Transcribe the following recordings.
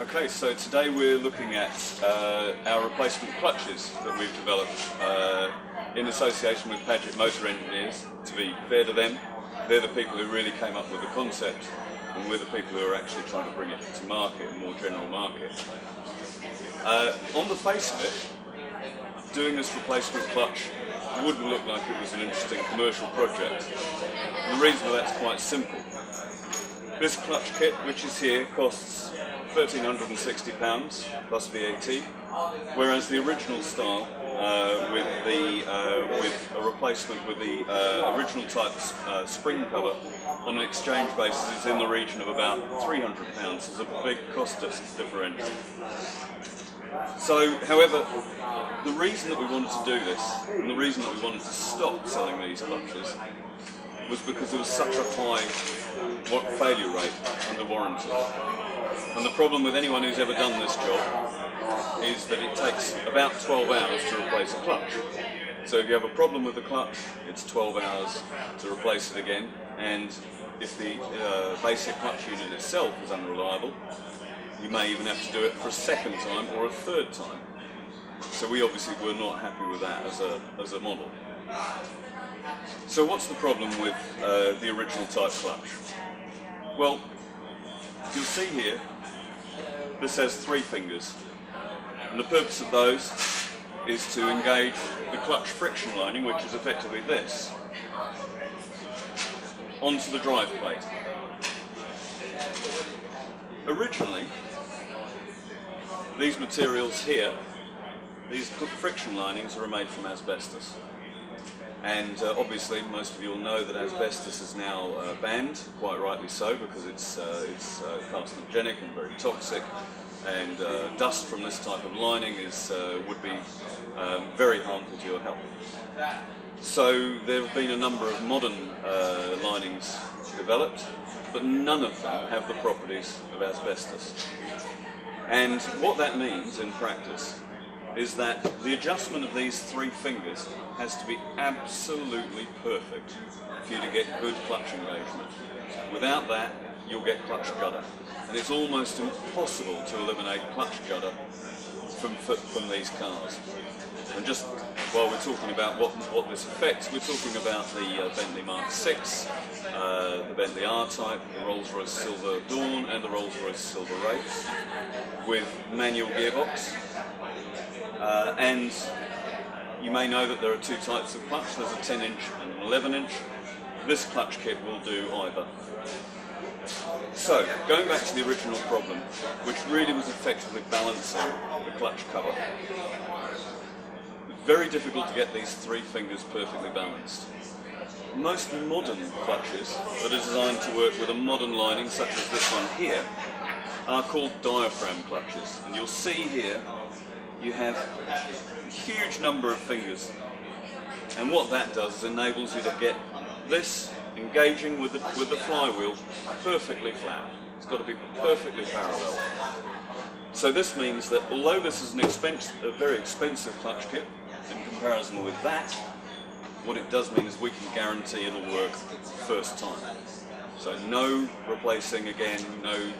Okay, so today we're looking at our replacement clutches that we've developed in association with Paget Motor Engineers. To be fair to them, they're the people who really came up with the concept, and we're the people who are actually trying to bring it to market, a more general market. On the face of it, doing this replacement clutch wouldn't look like it was an interesting commercial project. And the reason for that's quite simple. This clutch kit, which is here, costs £1,360 plus VAT, whereas the original style with a replacement with the original type spring cover on an exchange basis is in the region of about £300. There's a big cost differential. So, however, the reason that we wanted to do this, and the reason that we wanted to stop selling these clutches, was because there was such a high failure rate under warranty. And the problem with anyone who's ever done this job is that it takes about 12 hours to replace a clutch. So if you have a problem with the clutch, it's 12 hours to replace it again, and if the basic clutch unit itself is unreliable, you may even have to do it for a second time or a third time. So we obviously were not happy with that as a model. So what's the problem with the original type clutch? Well, you'll see here, this has 3 fingers, and the purpose of those is to engage the clutch friction lining, which is effectively this, onto the drive plate. Originally, these materials here, these friction linings, are made from asbestos. And obviously, most of you will know that asbestos is now banned, quite rightly so, because it's carcinogenic and very toxic, and dust from this type of lining would be very harmful to your health. So there have been a number of modern linings developed, but none of them have the properties of asbestos. And what that means in practice is that the adjustment of these 3 fingers has to be absolutely perfect for you to get good clutch engagement. Without that, you'll get clutch gutter. And it's almost impossible to eliminate clutch gutter from these cars. And just while we're talking about what this affects, we're talking about the Bentley Mark 6, the Bentley R-Type, the Rolls-Royce Silver Dawn, and the Rolls-Royce Silver Wraith with manual gearbox. And you may know that there are 2 types of clutch. There's a 10-inch and an 11-inch. This clutch kit will do either. So, going back to the original problem, which really was effectively balancing the clutch cover. Very difficult to get these 3 fingers perfectly balanced. Most modern clutches that are designed to work with a modern lining, such as this one here, are called diaphragm clutches. And you'll see here, you have a huge number of fingers, and what that does is enables you to get this engaging with the flywheel perfectly flat. It's got to be perfectly parallel. So this means that although this is a very expensive clutch kit in comparison with that, what it does mean is we can guarantee it'll work first time. So no replacing again, no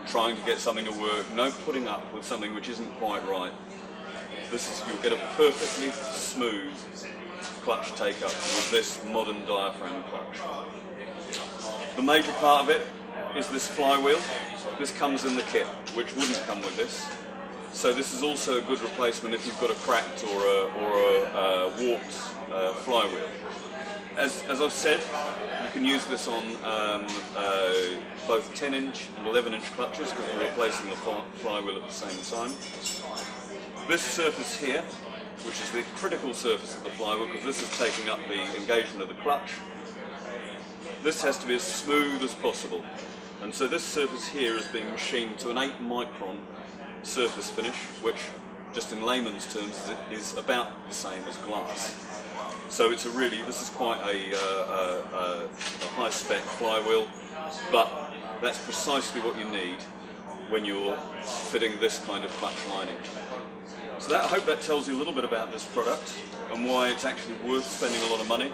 trying to get something to work, no putting up with something which isn't quite right. You'll get a perfectly smooth clutch take-up with this modern diaphragm clutch. The major part of it is this flywheel. This comes in the kit, which wouldn't come with this. So this is also a good replacement if you've got a cracked or a warped flywheel. As I've said, you can use this on both 10-inch and 11-inch clutches because we're replacing the flywheel at the same time. This surface here, which is the critical surface of the flywheel because this is taking up the engagement of the clutch, this has to be as smooth as possible. And so this surface here is being machined to an 8-micron surface finish, which, just in layman's terms, is about the same as glass. So this is quite a high-spec flywheel, but that's precisely what you need when you're fitting this kind of clutch lining. So I hope that tells you a little bit about this product and why it's actually worth spending a lot of money.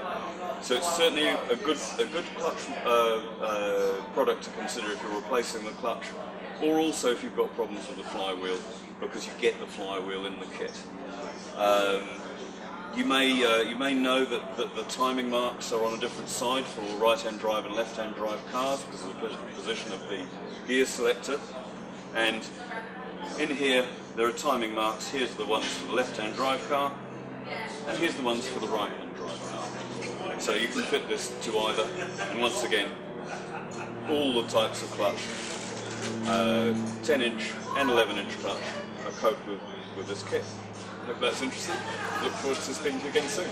So it's certainly a good clutch product to consider if you're replacing the clutch or also if you've got problems with the flywheel, because you get the flywheel in the kit. You may know that the timing marks are on a different side for right-hand drive and left-hand drive cars because of the position of the gear selector. And in here there are timing marks. Here's the ones for the left-hand drive car, and here's the ones for the right-hand drive car. So you can fit this to either. And once again, all the types of clutch, 10-inch and 11-inch clutch, are coped with this kit. Hope that's interesting. Look forward to speaking to you again soon.